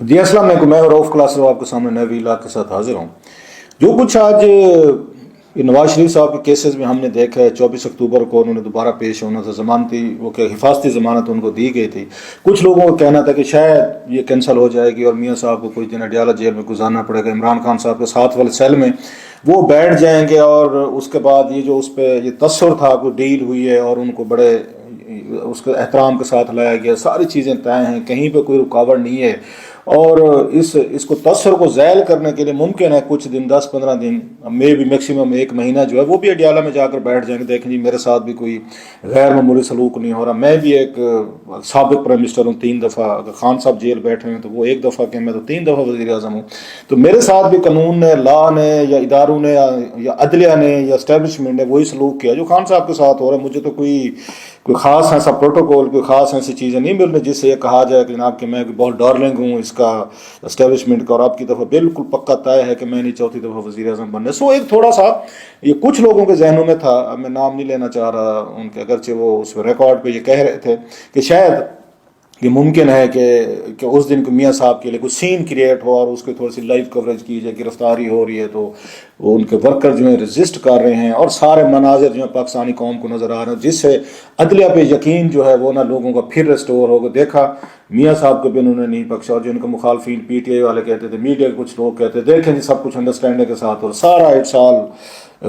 جی السلام علیکم، میں رؤف کلاسر آپ کے سامنے نئے ویلاگ کے ساتھ حاضر ہوں۔ جو کچھ آج یہ نواز شریف صاحب کے کیسز میں ہم نے دیکھا ہے، 24 اکتوبر کو انہوں نے دوبارہ پیش ہونا تھا، ضمانتی وہ کہ حفاظتی ضمانت ان کو دی گئی تھی۔ کچھ لوگوں کا کہنا تھا کہ شاید یہ کینسل ہو جائے گی اور میاں صاحب کو کچھ دن اڈیالہ جیل میں گزارنا پڑے گا، عمران خان صاحب کے ساتھ والے سیل میں وہ بیٹھ جائیں گے، اور اس کے بعد یہ جو اس پہ یہ تصور تھا کوئی ڈیل ہوئی ہے اور ان کو بڑے اس کے احترام کے ساتھ لایا گیا، ساری چیزیں طے ہیں، کہیں پہ کوئی رکاوٹ نہیں ہے، اور اس کو تاثر کو زائل کرنے کے لیے ممکن ہے کچھ دن، 10-15 دن، میں بھی میکسیمم 1 مہینہ جو ہے وہ بھی اڈیالہ میں جا کر بیٹھ جائیں گے، دیکھیں جی میرے ساتھ بھی کوئی غیر معمولی سلوک نہیں ہو رہا، میں بھی ایک سابق پرائم منسٹر ہوں 3 دفعہ، اگر خان صاحب جیل بیٹھے ہیں تو وہ 1 دفعہ کہ میں تو 3 دفعہ وزیر اعظم ہوں، تو میرے ساتھ بھی قانون نے، لا نے یا اداروں نے یا عدلیہ نے یا اسٹیبلشمنٹ نے وہی سلوک کیا جو خان صاحب کے ساتھ ہو رہا ہے۔ مجھے تو کوئی خاص ایسا پروٹوکول، کوئی خاص ایسی چیزیں نہیں مل رہی جس سے یہ کہا جائے کہ جناب کہ میں بہت ڈارلنگ ہوں اس کا اسٹیبلشمنٹ کا، اور آپ کی طرف بالکل پکا طے ہے کہ میں نہیں 4تھی دفعہ وزیر اعظم بننے۔ سو ایک تھوڑا سا یہ کچھ لوگوں کے ذہنوں میں تھا، اب میں نام نہیں لینا چاہ رہا ان کے، اگرچہ وہ اس ریکارڈ پہ یہ کہہ رہے تھے کہ شاید یہ ممکن ہے کہ اس دن کو میاں صاحب کے لیے کوئی سین کریٹ ہو اور اس کی تھوڑی سی لائیو کوریج کی جائے، گرفتاری ہو رہی ہے تو وہ ان کے ورکر جو ہیں ریزسٹ کر رہے ہیں، اور سارے مناظر جو ہیں پاکستانی قوم کو نظر آ رہے ہیں، جس سے عدلیہ پہ یقین جو ہے وہ نا لوگوں کا پھر ریسٹور ہوگا۔ دیکھا میاں صاحب کو بھی انہوں نے نہیں بخشا، اور جو ان کے مخالفین پی ٹی آئی والے کہتے تھے، میڈیا کے کچھ لوگ کہتے تھے دیکھیں جی سب کچھ انڈرسٹینڈنگ کے ساتھ، اور سارا 8 سال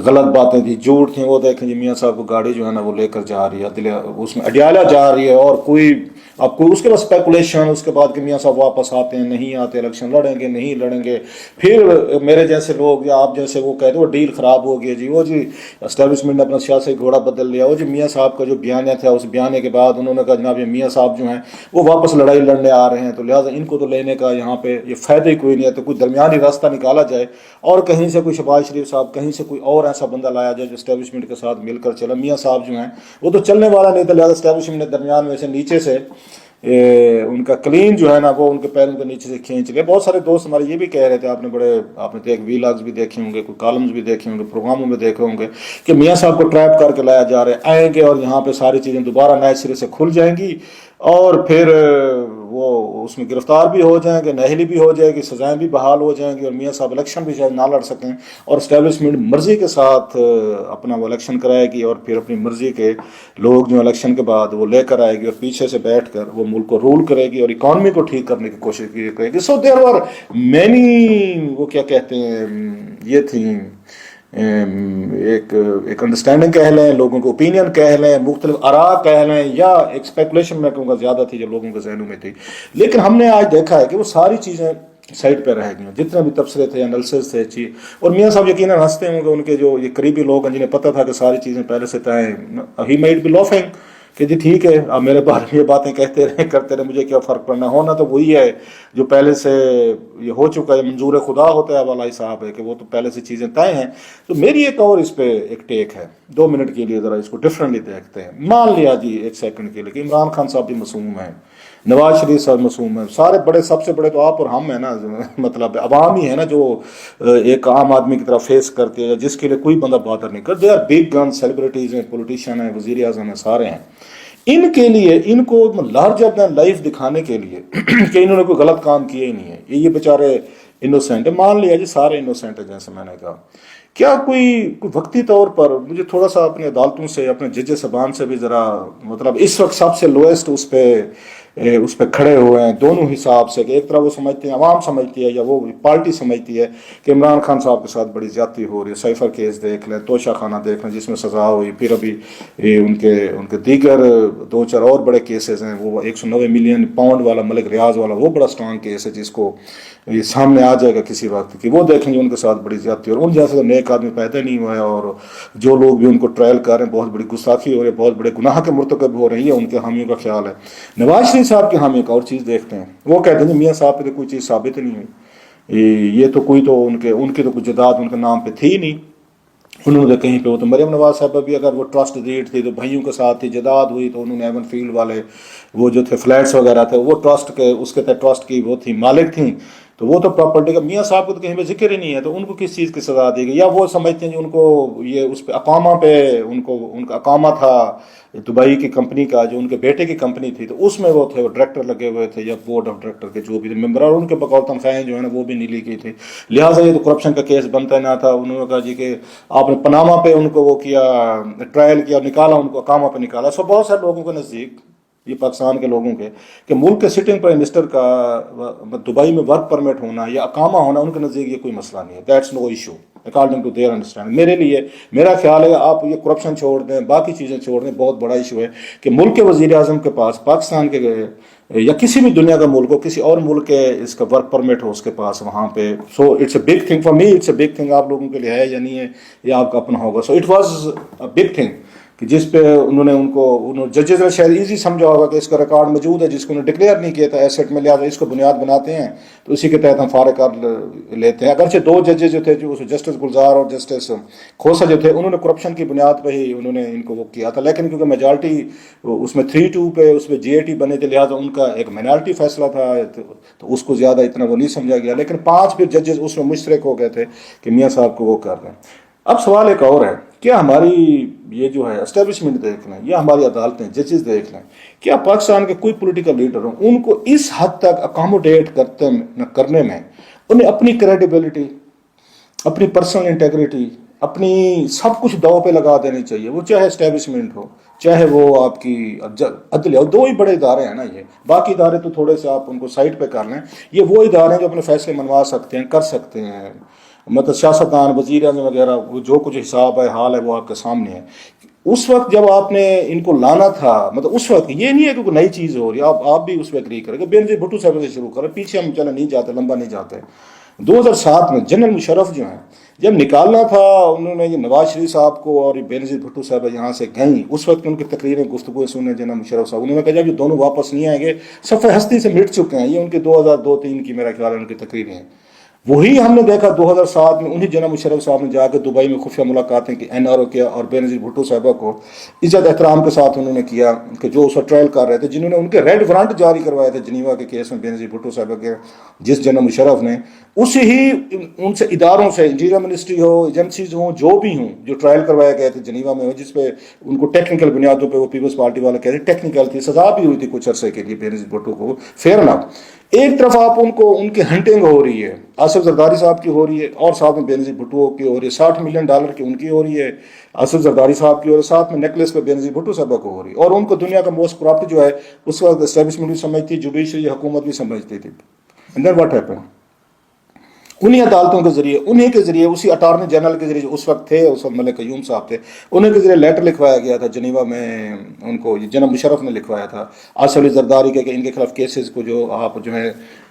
غلط باتیں تھی، جھوٹ تھیں، وہ دیکھیں جی میاں صاحب کو گاڑی جو ہے نا وہ لے کر جا رہی ہے عدلیہ، اس میں اڈیالہ جا رہی ہے، اور کوئی اب کوئی اس کے بعد اسپیکولیشن، اس کے بعد کہ میاں صاحب واپس آتے ہیں نہیں آتے، الیکشن لڑیں گے نہیں لڑیں گے، پھر میرے جیسے لوگ یا آپ جیسے وہ کہتے ہیں وہ ڈیل خراب ہو گیا جی، وہ جی اسٹیبلشمنٹ نے اپنا سیاسی گھوڑا بدل لیا، وہ جی میاں صاحب کا جو بیانیہ تھا اس بیانے کے بعد انہوں نے کہا جناب یہ میاں صاحب جو ہیں وہ واپس لڑائی لڑنے آ رہے ہیں، تو لہٰذا ان کو تو لینے کا یہاں پہ یہ فائدہ ہی کوئی نہیں ہے، تو کوئی درمیانی راستہ نکالا جائے اور کہیں سے کوئی شہباز شریف صاحب، کہیں سے کوئی اور ایسا بندہ لایا جائے جو اسٹیبلشمنٹ کے ساتھ مل کر چلا۔ میاں صاحب جو ہیں وہ تو چلنے والا نہیں تھا، لہٰذا اسٹیبلشمنٹ نے درمیان میں سے نیچے سے ان کا کلین جو ہے نا وہ ان کے پیروں کے نیچے سے کھینچ گئے۔ بہت سارے دوست ہمارے یہ بھی کہہ رہے تھے، آپ نے دیکھ ویلاگز بھی دیکھے ہوں گے، کوئی کالمز بھی دیکھے ہوں گے، پروگراموں میں دیکھے ہوں گے کہ میاں صاحب کو ٹریپ کر کے لایا جا رہا ہے، آئیں گے اور یہاں پہ ساری چیزیں دوبارہ نئے سرے سے کھل جائیں گی، اور پھر وہ اس میں گرفتار بھی ہو جائیں گے، نااہلی بھی ہو جائے گی، سزائیں بھی بحال ہو جائیں گی، اور میاں صاحب الیکشن بھی شاید نہ لڑ سکیں، اور اسٹیبلشمنٹ مرضی کے ساتھ اپنا وہ الیکشن کرائے گی، اور پھر اپنی مرضی کے لوگ جو الیکشن کے بعد وہ لے کر آئے گی، اور پیچھے سے بیٹھ کر وہ ملک کو رول کرے گی اور اکانومی کو ٹھیک کرنے کی کوشش کرے گی۔ سو دیر آر مینی، وہ کیا کہتے ہیں، یہ تھیں ایک انڈرسٹینڈنگ کہہ لیں، لوگوں کو اوپینین کہہ لیں، مختلف آراء کہہ لیں، یا ایک اسپیکولیشن میں کہوں گا زیادہ تھی جو لوگوں کے ذہنوں میں تھی، لیکن ہم نے آج دیکھا ہے کہ وہ ساری چیزیں سائڈ پہ رہ گئی ہیں، جتنے بھی تبصرے تھے، انالیسز تھے چیز، اور میاں صاحب یقیناً ہنستے ہوں گے، ان کے جو یہ قریبی لوگ ہیں جنہیں پتہ تھا کہ ساری چیزیں پہلے سے طے ہیں، ہی مائٹ بی لافنگ کہ جی ٹھیک ہے آپ میرے بارے میں یہ باتیں کہتے رہے کرتے رہے، مجھے کیا فرق پڑنا، ہونا تو وہی ہے جو پہلے سے یہ ہو چکا ہے، منظور خدا ہوتا ہے والا صاحب ہے کہ وہ تو پہلے سے چیزیں طے ہیں۔ تو میری ایک اور اس پہ ایک ٹیک ہے، 2 منٹ کے لیے ذرا اس کو ڈفرینٹلی دیکھتے ہیں۔ مان لیا جی ایک سیکنڈ کے لیے کہ عمران خان صاحب بھی معصوم ہیں، نواز شریف صاحب معصوم ہیں، سارے بڑے، سب سے بڑے تو آپ اور ہم ہیں نا، مطلب عوام ہی ہے نا جو ایک عام آدمی کی طرف فیس کرتے ہیں، جس کے لیے کوئی بندہ باتر نہیں کرتے، they are big guns, celebrities ہیں، پولیٹیشین ہیں، وزیر اعظم ہیں، سارے ہیں، ان کے لیے ان کو لارجر دین لائف دکھانے کے لیے کہ انہوں نے کوئی غلط کام کیا ہی نہیں ہے، یہ بیچارے انوسینٹ ہے، مان لیا جی سارے انوسینٹ ہیں جیسے میں نے کہا، کیا کوئی وقتی طور پر مجھے تھوڑا سا اپنے عدالتوں سے، اپنے جج صاحبان سے بھی ذرا، مطلب اس وقت سب سے لوئسٹ اس پہ کھڑے ہوئے ہیں دونوں حساب سے، کہ ایک طرح وہ سمجھتے ہیں، عوام سمجھتی ہے یا وہ پارٹی سمجھتی ہے کہ عمران خان صاحب کے ساتھ بڑی زیادتی ہو رہی ہے، سائفر کیس دیکھ لیں، توشہ خانہ دیکھ لیں جس میں سزا ہوئی، پھر ابھی ان کے دیگر 2-4 اور بڑے کیسز ہیں، وہ 190 ملین پاؤنڈ والا ملک ریاض والا وہ بڑا سٹرانگ کیس ہے جس کو یہ سامنے آ جائے گا کسی وقت کہ وہ دیکھیں گے ان کے ساتھ بڑی زیادتی، اور ان جیسے تو نیک آدمی پیدا نہیں ہوا ہے، اور جو لوگ بھی ان کو ٹرائل کر رہے ہیں بہت بڑی گستاخی ہو رہی ہے، بہت بڑے گناہ کے مرتکب ہو رہی ہے، ان کے حامیوں کا خیال ہے۔ نواز شریف صاحب کے حامی ایک اور چیز دیکھتے ہیں، وہ کہتے ہیں میاں صاحب پہ تو کوئی چیز ثابت نہیں ہوئی، یہ تو کوئی تو ان کی تو کوئی جداد ان کے نام پہ تھی نہیں، انہوں نے کہیں پہ، وہ تو مریم نواز صاحبہ بھی اگر وہ ٹرسٹ ڈیڈ تھی تو بھائیوں کے ساتھ تھی، جداد ہوئی تو انہوں نے ایون فیلڈ والے وہ جو تھے فلیٹس وغیرہ تھے وہ ٹرسٹ کے، اس کے ٹرسٹ کی وہ تھی، مالک تھیں، تو وہ تو پراپرٹی کا میاں صاحب کو تو کہیں پہ ذکر ہی نہیں ہے، تو ان کو کس چیز کی سزا دی گئی؟ یا وہ سمجھتے ہیں جو ان کو یہ اس پہ اقامہ پہ ان کا اقامہ تھا دبئی کی کمپنی کا، جو ان کے بیٹے کی کمپنی تھی، تو اس میں وہ تھے، وہ ڈائریکٹر لگے ہوئے تھے یا بورڈ آف ڈائریکٹر کے جو بھی ممبر، اور ان کے بقول تنخواہیں جو ہے نا وہ بھی نہیں لی گئی تھی، لہٰذا یہ تو کرپشن کا کیس بنتا نہ تھا۔ انہوں نے کہا جی کہ آپ نے پناما پہ ان کو وہ کیا، ٹرائل کیا، نکالا ان کو، اقامہ پہ نکالا۔ سو بہت سارے لوگوں کے نزدیک، یہ پاکستان کے لوگوں کے، کہ ملک کے سٹنگ پرائم منسٹر کا دبئی میں ورک پرمٹ ہونا یا اقامہ ہونا ان کے نزدیک یہ کوئی مسئلہ نہیں ہے، that's no issue according to their understanding. میرے لیے میرا خیال ہے آپ یہ کرپشن چھوڑ دیں، باقی چیزیں چھوڑ دیں، بہت بڑا ایشو ہے کہ ملک کے وزیر اعظم کے پاس، پاکستان کے یا کسی بھی دنیا کا ملک ہو، کسی اور ملک کے اس کا ورک پرمٹ ہو اس کے پاس وہاں پہ، so it's a big thing for me, it's a big thing, آپ لوگوں کے لیے ہے یا نہیں ہے یہ آپ کا اپنا ہوگا۔ So it was a big thing کہ جس پہ انہوں نے ججز نے شاید ایزی سمجھا ہوگا کہ اس کا ریکارڈ موجود ہے جس کو انہوں نے ڈکلیئر نہیں کیا تھا ایسٹ میں، لہٰذا اس کو بنیاد بناتے ہیں تو اسی کے تحت ہم فارغ کر لیتے ہیں۔ اگرچہ دو ججز جو تھے، جو جسٹس گلزار اور جسٹس کھوسا جو تھے، انہوں نے کرپشن کی بنیاد پہ ہی انہوں نے ان کو وہ کیا تھا، لیکن کیونکہ میجارٹی اس میں 3-2 پہ اس میں GAT بنے تھے، لہٰذا ان کا ایک مائنارٹی فیصلہ تھا تو اس کو زیادہ اتنا وہ نہیں سمجھا گیا، لیکن 5 پھر ججز اس میں مشترک ہو گئے تھے کہ میاں صاحب کو وہ کر رہے ہیں۔ اب سوال ایک اور ہے، کیا ہماری یہ جو ہے اسٹیبلشمنٹ دیکھ لیں یا ہماری عدالتیں ججز دیکھ لیں، کیا پاکستان کے کوئی پولیٹیکل لیڈر ہوں ان کو اس حد تک اکاموڈیٹ کرنے میں انہیں اپنی کریڈیبلٹی، اپنی پرسنل انٹیگریٹی، اپنی سب کچھ داؤ پہ لگا دینی چاہیے، وہ چاہے اسٹیبلشمنٹ ہو چاہے وہ آپ کی عدلیہ، دو ہی بڑے ادارے ہیں نا یہ، باقی ادارے تو تھوڑے سے آپ ان کو سائڈ پہ کر لیں، یہ وہ ادارے ہیں جو اپنے فیصلے منوا سکتے ہیں، کر سکتے ہیں، مطلب سیاستدان، وزیر اعظم وغیرہ، جو کچھ حساب ہے حال ہے وہ آپ کے سامنے ہے۔ اس وقت جب آپ نے ان کو لانا تھا، مطلب اس وقت یہ نہیں ہے کہ کوئی نئی چیز ہو رہی ہے، آپ بھی اس پہ اگری کریں کہ بینظیر بھٹو صاحب سے شروع کریں، پیچھے ہم چلے نہیں جاتے، لمبا نہیں جاتے۔ 2007 میں جنرل مشرف جو ہیں جب نکالنا تھا، انہوں نے یہ نواز شریف صاحب کو اور بینظیر بھٹو صاحب یہاں سے گئیں، اس وقت ان کی تقریریں گفتگو سنیں جنرل مشرف صاحب، انہوں نے کہا جب یہ دونوں واپس نہیں آئیں گے صفحہ ہستی سے مٹ چکے ہیں، یہ ان کے 2002-03 کی میرا خیال ہے ان کی تقریریں ہیں۔ وہی ہم نے دیکھا 2007 میں، انہی جناب مشرف صاحب نے جا کے دبئی میں خفیہ ملاقاتیں کی، NRO کیا اور بینظیر بھٹو صاحبہ کو عزت احترام کے ساتھ انہوں نے کیا کہ جو اس وقت ٹرائل کر رہے تھے، جنہوں نے ان کے ریڈ وارنٹ جاری کروائے تھے جنیوا کے کیس میں بینظیر بھٹو صاحبہ کے، جس جناب مشرف نے اسی ہی ان سے اداروں سے، انٹیریئر منسٹری ہو، ایجنسیز ہوں، جو بھی ہوں، جو ٹرائل کروائے گئے تھے جنیوا میں، جس پہ ان کو ٹیکنیکل بنیادوں پہ وہ پیپلز پارٹی والے کہتے ہیں ٹیکنیکل تھی، سزا بھی ہوئی تھی کچھ عرصے کے لیے بینظیر بھٹو کو، فیئر نہ۔ ایک طرف آپ ان کی ہنٹنگ ہو رہی ہے، آصف زرداری صاحب کی ہو رہی ہے، اور ساتھ میں بینظیر بھٹو کی ہو رہی ہے، $60 ملین کی ان کی ہو رہی ہے، آصف زرداری صاحب کی، اور ساتھ میں نیکلس پہ بینظیر بھٹو صاحبہ کو ہو رہی ہے، اور ان کو دنیا کا موسٹ کرپٹ جو ہے اس وقت اسٹیبلشمنٹ بھی سمجھتی، جوڈیشری حکومت بھی سمجھتی تھی۔ And then what happen? انہی عدالتوں کے ذریعے اسی اٹارنی جنرل کے ذریعے جو اس وقت تھے، اس وقت ملک قیوم صاحب تھے، انہیں کے ذریعے لیٹر لکھوایا گیا تھا جنیوا میں، ان کو جناب مشرف نے لکھوایا تھا آصف علی زرداری کے کہ ان کے خلاف کیسز کو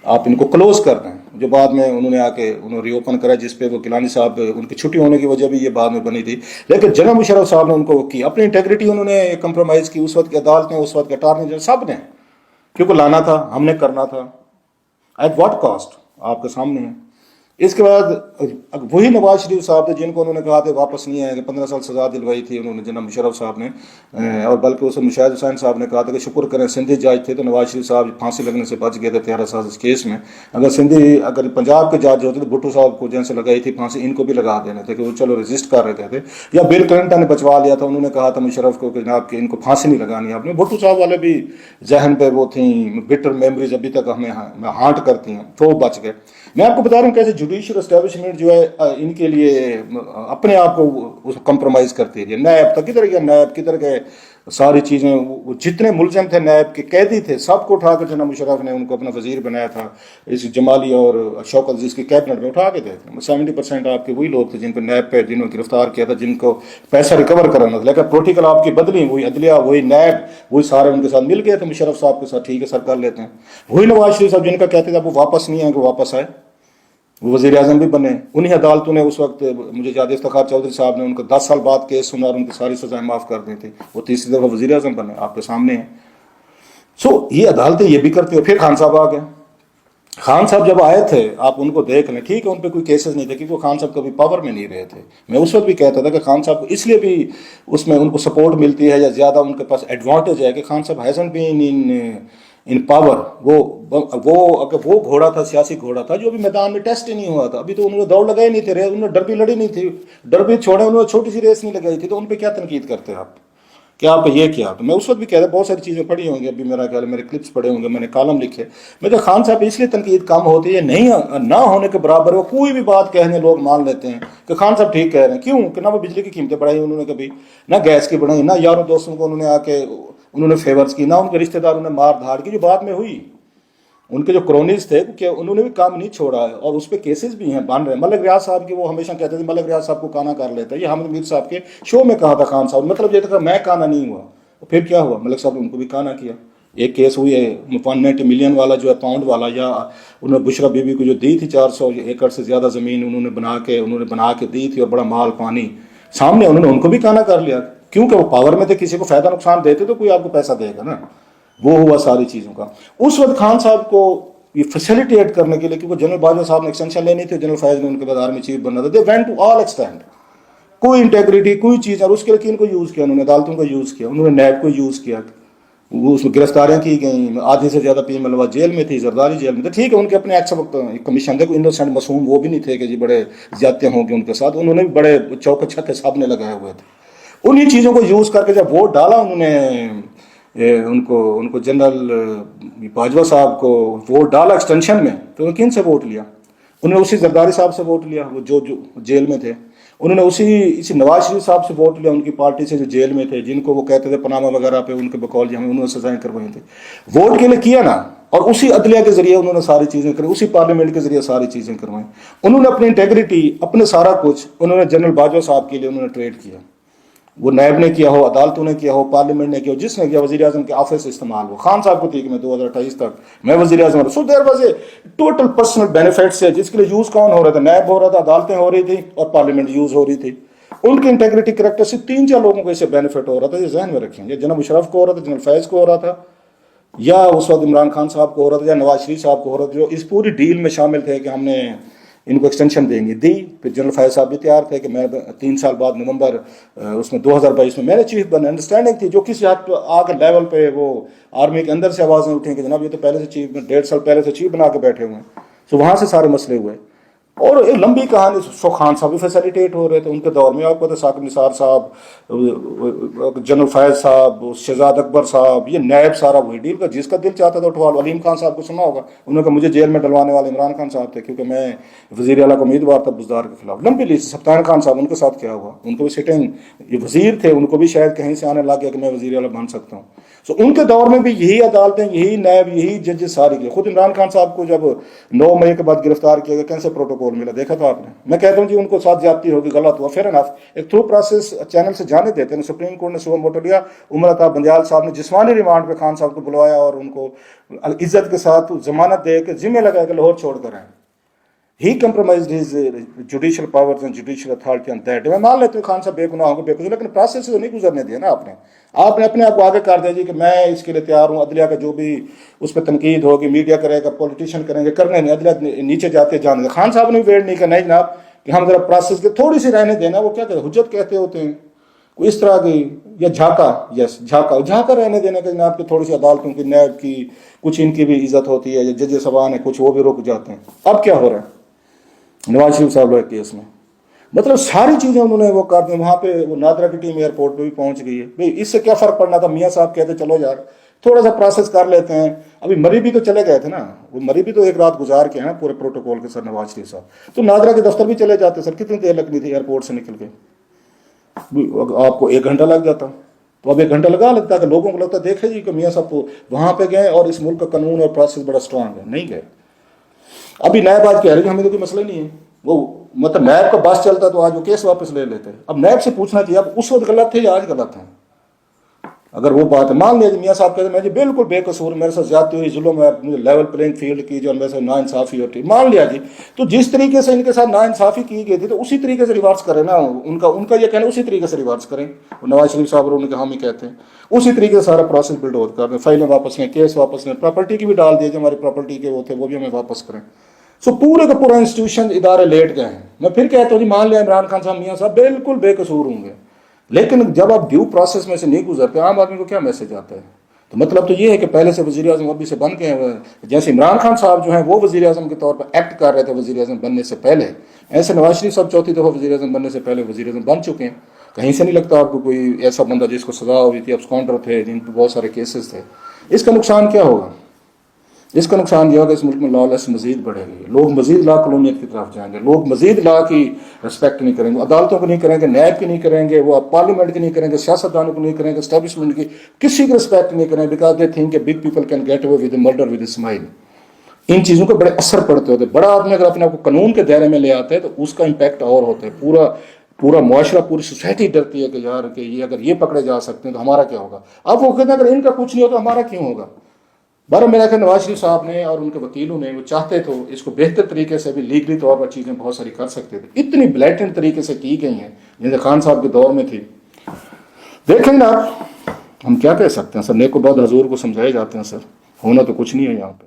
آپ ان کو کلوز کر دیں، جو بعد میں انہوں نے آ کے ری اوپن کرا، جس پہ وہ گیلانی صاحب ان کی چھٹی ہونے کی وجہ بھی یہ بعد میں بنی تھی، لیکن جناب مشرف صاحب نے ان کو کی، اپنی انٹیگریٹی انہوں نے کمپرومائز کی، اس وقت کی عدالتیں، اس وقت کے اٹارنی جنرل سب نے، کیونکہ لانا تھا، ہم نے کرنا تھا، ایٹ واٹ کاسٹ آپ کے سامنے ہے۔ اس کے بعد وہی نواز شریف صاحب تھے جن کو انہوں نے کہا تھا واپس نہیں آئیں گے، 15 سال سزا دلوائی تھی انہوں نے جناب مشرف صاحب نے، اور بلکہ اسے مشاہد حسین صاحب نے کہا تھا کہ شکر کریں سندھی جج تھے تو نواز شریف صاحب پھانسی لگنے سے بچ گئے تھے 13 سال اس کیس میں، اگر پنجاب کے جج ہوتے تو بھٹو صاحب کو جن سے لگائی تھی پھانسی، ان کو بھی لگا دینے تھے کہ وہ چلو ریزسٹ کر رہے تھے، یا بل کلنٹن نے بچوا لیا تھا، انہوں نے کہا تھا مشرف کو کہ جناب کہ ان کو پھانسی نہیں لگانی آپ نے، بھٹو صاحب والے بھی ذہن پہ وہ تھیں بٹر میموریز ابھی تک ہمیں ہانٹ کرتی ہیں، تو بچ گئے۔ میں آپ کو بتا رہا ہوں کیسے جوڈیشل اسٹیبلشمنٹ جو ہے ان کے لیے اپنے آپ کو کمپرومائز کرتی ہے، نیب تک کدھر گیا، نیب کدھر گئے، ساری چیزیں، جتنے ملزم تھے نیب کے قیدی تھے سب کو اٹھا کر جناب مشرف نے ان کو اپنا وزیر بنایا تھا، اس جمالی اور شوکت عزیز کی کیبنٹ میں اٹھا کے دے تھے، 70% آپ کے وہی لوگ تھے جن کو نیب پہ جنہوں نے گرفتار کیا تھا، جن کو پیسہ ریکور کرنا تھا، لیکن پولیٹیکل آپ کی بدلی، وہی عدلیہ، وہی نیب، وہی سارے ان کے ساتھ مل گئے تھے مشرف صاحب کے ساتھ، ٹھیک ہے سر کر لیتے ہیں، وہی نواز شریف صاحب جن کا کہتے تھے وہ واپس نہیں آئیں گے، واپس آئے، وہ وزیر اعظم بھی بنے، انہی عدالتوں نے اس وقت مجھے یاد ہے افتخار چودھری صاحب نے ان کو 10 سال بعد کیس سنا اور ان کی ساری سزائیں معاف کر دی تھی، وہ تیسری دفعہ وزیر اعظم بنے، آپ کے سامنے ہیں۔ سو یہ عدالتیں یہ بھی کرتی ہیں۔ پھر خان صاحب آ گئے، خان صاحب جب آئے تھے آپ ان کو دیکھ لیں، ٹھیک ہے ان پہ کوئی کیسز نہیں تھے کیونکہ وہ خان صاحب کبھی پاور میں نہیں رہے تھے، میں اس وقت بھی کہتا تھا کہ خان صاحب کو اس لیے بھی اس میں ان کو سپورٹ ملتی ہے یا زیادہ ان کے پاس ایڈوانٹیج ہے کہ خان صاحب ہیزنٹ بین ان ان پاور، وہ اگر وہ گھوڑا تھا، سیاسی گھوڑا تھا جو ابھی میدان میں ٹیسٹ ہی نہیں ہوا تھا، ابھی تو انہوں نے دوڑ لگائی نہیں تھے، انہوں نے ڈربی لڑی نہیں تھی، ڈربی چھوڑے انہوں نے چھوٹی سی ریس نہیں لگائی تھی، تو ان پہ کیا تنقید کرتے آپ؟ کیا آپ یہ کیا؟ تو میں اس وقت بھی کہہ رہا، بہت ساری چیزیں پڑھی ہوں گی، ابھی میرا خیال ہے میرے کلپس پڑھے ہوں گے، میں نے کالم لکھے، میں کہ خان صاحب اس لیے تنقید کم ہوتی ہے، نہیں نہ ہونے کے برابر وہ کوئی بھی بات کہنے لوگ مان لیتے ہیں کہ خان صاحب ٹھیک کہہ رہے ہیں، کیوں کہ نہ وہ بجلی کی قیمتیں بڑھائی انہوں نے کبھی، نہ گیس کی بڑھائی، نہ یاروں دوستوں کو انہوں نے آ کے انہوں نے فیورز کی، نہ ان کے رشتہ داروں نے مار دھاڑ کی جو بعد میں ہوئی، ان کے جو کرونیز تھے کہ انہوں نے بھی کام نہیں چھوڑا ہے، اور اس پہ کیسز بھی ہیں بن رہے ہیں۔ ملک ریاض صاحب کی وہ ہمیشہ کہتے تھے ملک ریاض صاحب کو کانا کر لیتا ہے، یہ حامد میر صاحب کے شو میں کہا تھا خان صاحب، مطلب یہ تھا میں کانا نہیں ہوا، پھر کیا ہوا؟ ملک صاحب نے ان کو بھی کانا کیا، ایک کیس ہوئی ہے 190 ملین والا جو ہے پاؤنڈ والا، یا انہوں نے بشرا بی بی کو جو دی تھی 400 ایکڑ سے زیادہ زمین انہوں نے بنا کے دی تھی، اور بڑا مال پانی سامنے، انہوں نے ان کو بھی کانا کر لیا، کیونکہ وہ پاور میں تھے، کسی کو فائدہ نقصان دیتے تو کوئی آپ کو پیسہ دے گا نا، وہ ہوا ساری چیزوں کا۔ اس وقت خان صاحب کو یہ فیسیلیٹیٹ کرنے کے لیے، کیونکہ جنرل باجوہ صاحب نے ایکسٹینشن لینی تھی، جنرل فیض نے ان کے بعد آرمی چیف بننا تھا، they went to all extend, کوئی انٹیگریٹی کوئی چیز، اور اس کے لیے کن کو یوز کیا؟ انہوں نے عدالتوں کو یوز کیا، انہوں نے نیب کو یوز کیا، وہ اس میں گرفتاریاں کی گئیں، آدھی سے زیادہ پی ملوا جیل میں تھی، زرداری جیل میں تھے، ٹھیک ہے ان کے اپنے ایکٹس وقت کمیشن تھے، کوئی انوسینٹ معصوم وہ بھی نہیں تھے کہ جی بڑے زیادتیاں ہوں گے ان کے ساتھ، انہوں نے بھی بڑے چوک چھتے سب نے لگائے ہوئے تھے، انہی چیزوں کو یوز کر کے جب ووٹ ڈالا انہوں نے ان کو جنرل باجوہ صاحب کو ووٹ ڈالا ایکسٹینشن میں، تو انہوں نے کن سے ووٹ لیا؟ انہوں نے اسی زرداری صاحب سے ووٹ لیا، وہ جو جیل میں تھے، انہوں نے اسی نواز شریف صاحب سے ووٹ لیا، ان کی پارٹی سے جو جیل میں تھے، جن کو وہ کہتے تھے پناما وغیرہ پہ ان کے بقول ہمیں انہوں نے سزائیں کروائی تھیں، ووٹ کے لیے کیا نا، اور اسی عدلیہ کے ذریعے انہوں نے ساری چیزیں کری، اسی پارلیمنٹ کے ذریعے ساری چیزیں کروائیں، انہوں نے اپنی انٹیگریٹی اپنے سارا کچھ انہوں نے جنرل باجوہ صاحب کے لیے انہوں نے ٹریڈ کیا، وہ نیب نے کیا ہو، عدالتوں نے کیا ہو، پارلیمنٹ نے کیا ہو، جس نے کیا، وزیر اعظم کے آفس استعمال ہو، خان صاحب کو تھی کہ میں 2028 تک میں وزیر اعظم ہوں، so there was a total personal benefits ہے، جس کے لیے یوز کون ہو رہا تھا؟ نیب ہو رہا تھا، عدالتیں ہو رہی تھی، اور پارلیمنٹ یوز ہو رہی تھی، ان کی انٹیگریٹی کریکٹر سے 3-4 لوگوں کو اسے بینیفٹ ہو رہا تھا، یہ ذہن میں رکھیں، یا جناب مشرف کو ہو رہا تھا، جنرل فیض کو ہو رہا تھا، یا اس وقت عمران خان صاحب کو ہو رہا تھا، یا نواز شریف صاحب کو ہو رہا تھا، جو اس پوری ڈیل میں شامل تھے کہ ہم نے ان کو ایکسٹینشن دیں گے، دی۔ پھر جنرل فیض صاحب بھی تیار تھے کہ میں 3 سال بعد نومبر اس میں 2022 میں میرے چیف بنے، انڈرسٹینڈنگ تھی، جو کسی حد پہ آگے لیول پہ وہ آرمی کے اندر سے آوازیں اٹھیں کہ جناب یہ تو پہلے سے چیف 1.5 سال پہلے سے چیف بنا کے بیٹھے ہوئے ہیں، تو وہاں سے سارے مسئلے ہوئے، اور ایک لمبی کہانی، سو خان صاحب بھی فیسیلیٹیٹ ہو رہے تھے ان کے دور میں، آپ کو تو ثاقب نثار صاحب، جنرل فیض صاحب، شہزاد اکبر صاحب، یہ نیب سارا وہی ڈیل کا، جس کا دل چاہتا تھا اٹھوا لو۔ علیم خان صاحب کو سنا ہوگا، انہوں نے کہا مجھے جیل میں ڈلوانے والے عمران خان صاحب تھے، کیونکہ میں وزیر اعلیٰ کا امیدوار تھا بزدار کے خلاف، لمبی لسٹ۔ سفتان خان صاحب، ان کے ساتھ کیا ہوا؟ ان کو بھی سٹنگ یہ وزیر تھے، ان کو بھی شاید کہیں سے آنے لگ گیا کہ میں وزیر اعلیٰ بن سکتا ہوں، سو ان کے دور میں بھی یہی عدالتیں، یہی نیب، یہی ججز ساری کی۔ خود عمران خان صاحب کو جب 9 مئی کے بعد گرفتار کیا گیا، کیسے پروٹوکول ملا دیکھا تھا آپ نے؟ میں کہتا ہوں جی ان کو ساتھ زیادتی ہوگی، غلط ہوا، فیئر انف، ایک تھرو پروسیس چینل سے جانے دیتے ہیں، سپریم کورٹ نے صبح موٹو لیا، عمر عطا بنجال صاحب نے جسمانی ریمانڈ پہ خان صاحب کو بلوایا، اور ان کو عزت کے ساتھ ضمانت دے کے ذمہ لگا کے لاہور چھوڑ کر آئے۔ He compromised his judicial powers and judicial authority on that. میں مان لیتا ہوں خان صاحب بے گناہ ہوں گے، بے قصور، لیکن پروسیس سے تو نہیں گزرنے دیا نا آپ نے اپنے آپ کو آگے کر دیا جی کہ میں اس کے لیے تیار ہوں، عدلیہ کا جو بھی اس پہ تنقید ہوگی، میڈیا کرے گا، پولیٹیشین کریں گے، کرنے نہیں، عدلیہ نیچے جاتے جانے گا۔ خان صاحب نے ویٹ نہیں کرنا جناب کہ ہم ذرا پروسیس کے تھوڑی سی رہنے دینا، وہ کیا کہتے ہیں حجت کہتے ہوتے ہیں، کوئی اس طرح کی، یا جھاکا رہنے دینے کا جناب کہ تھوڑی سی عدالتوں کی، نیب کی، کچھ ان کی بھی عزت ہوتی ہے، یا جج صاحبان ہیں کچھ وہ بھی رک جاتے ہیں۔ اب کیا ہو رہا ہے نواز شریف صاحب کے کیس میں؟ مطلب ساری چیزیں انہوں نے وہ کر دیں، وہاں پہ وہ نادرا کی ٹیم ایئرپورٹ پہ بھی پہنچ گئی ہے، بھئی اس سے کیا فرق پڑنا تھا؟ میاں صاحب کہتے چلو یار تھوڑا سا پروسیس کر لیتے ہیں، ابھی مری بھی تو چلے گئے تھے نا، وہ مری بھی تو ایک رات گزار کے ہیں پورے پروٹوکول کے سر نواز شریف صاحب، تو نادرا کے دفتر بھی چلے جاتے سر، کتنی دیر لگنی تھی ایئرپورٹ سے نکل کے؟ آپ کو 1 گھنٹہ لگ جاتا، تو اب 1 گھنٹہ لگا لگتا کہ لوگوں کو لگتا دیکھے جی کہ میاں صاحب تو وہاں پہ گئے اور اس ملک کا قانون اور پروسیس بڑا اسٹرانگ ہے، نہیں گئے۔ ابھی نیب آج کہہ رہے کہ ہمیں تو کوئی مسئلہ نہیں ہے، وہ مطلب نیب کا بس چلتا تو آج وہ کیس واپس لے لیتے۔ اب نیب سے پوچھنا چاہیے اب اس وقت غلط تھے یا آج غلط ہیں؟ اگر وہ بات ہے، مان لیا جی میاں صاحب کہتے ہیں میں جی بالکل بے قصور، میرے ساتھ زیادتی ہوئی، ظلم ہے، مجھے لیول پلینگ فیلڈ کی جو میرے ساتھ ناانصافی ہوتی، مان لیا جی، تو جس طریقے سے ان کے ساتھ ناانصافی کی گئی تھی تو اسی طریقے سے ریورس کریں نا، ان کا یہ کہنا اسی طریقے سے ریورس کریں، نواز شریف صاحب اور ان کے حامی کہتے ہیں اسی طریقے سے سارا پروسیس بلڈ آؤٹ کر دیں، فائلیں واپس لیں، کیس واپس لیں، پراپرٹی کی بھی ڈال دیجیے، ہماری پراپرٹی کے وہ تھے وہ بھی ہمیں واپس کریں۔ سو پورے کا پورا انسٹیٹیوشن ادارے لیٹ گئے ہیں۔ میں پھر کہتا ہوں جی مان لیا عمران خان صاحب، میاں صاحب بالکل بے قصور ہوں گے، لیکن جب آپ ڈیو پروسیس میں سے نہیں گزرتے، عام آدمی کو کیا میسج آتا ہے؟ تو مطلب تو یہ ہے کہ پہلے سے وزیر اعظم ابھی سے بن کے جیسے عمران خان صاحب جو ہیں وہ وزیر اعظم کے طور پر ایکٹ کر رہے تھے وزیر اعظم بننے سے پہلے، ایسے نواز شریف صاحب چوتھی دفعہ وزیر اعظم بننے سے پہلے وزیر اعظم بن چکے ہیں. کہیں سے نہیں لگتا آپ کو کوئی ایسا بندہ جس کو سزا ہوئی تھی، ابسکانڈر تھے جن پہ بہت سارے کیسز تھے. اس کا نقصان کیا ہوگا؟ اس کا نقصان یہ ہوگا اس ملک میں لا لیس مزید بڑھے گی، لوگ مزید لا کلونیت کی طرف جائیں گے، لوگ مزید لا کی رسپیکٹ نہیں کریں گے، عدالتوں کو نہیں کریں گے، نیب کی نہیں کریں گے، وہ پارلیمنٹ کی نہیں کریں گے، سیاستدانوں کو نہیں کریں گے، اسٹیبلشمنٹ کی کسی کی رسپیکٹ نہیں کریں گے، بیکاز دے تھنک کہ big people can get away with murder with smile. ان چیزوں کے بڑے اثر پڑتے ہوتے ہیں. بڑا آدمی اگر اپنے آپ کو قانون کے دائرے میں لے آتا ہے تو اس کا امپیکٹ اور ہوتا ہے. پورا معاشرہ، پوری سوسائٹی ڈرتی ہے کہ یار کہ یہ اگر یہ پکڑے جا سکتے ہیں تو ہمارا کیا ہوگا. اب وہ کہتے ہیں اگر ان کا کچھ نہیں ہو تو ہمارا کیوں ہوگا. بہرحال میرا خیال نواز شریف صاحب نے اور ان کے وکیلوں نے وہ چاہتے تو اس کو بہتر طریقے سے بھی لیگلی طور پر چیزیں بہت ساری کر سکتے تھے. اتنی بلیٹنٹ طریقے سے کی گئی ہیں جیسے خان صاحب کے دور میں تھی. دیکھیں نا ہم کیا کہہ سکتے ہیں سر، نیک و بد حضور کو سمجھائے جاتے ہیں سر، ہونا تو کچھ نہیں ہے یہاں پہ.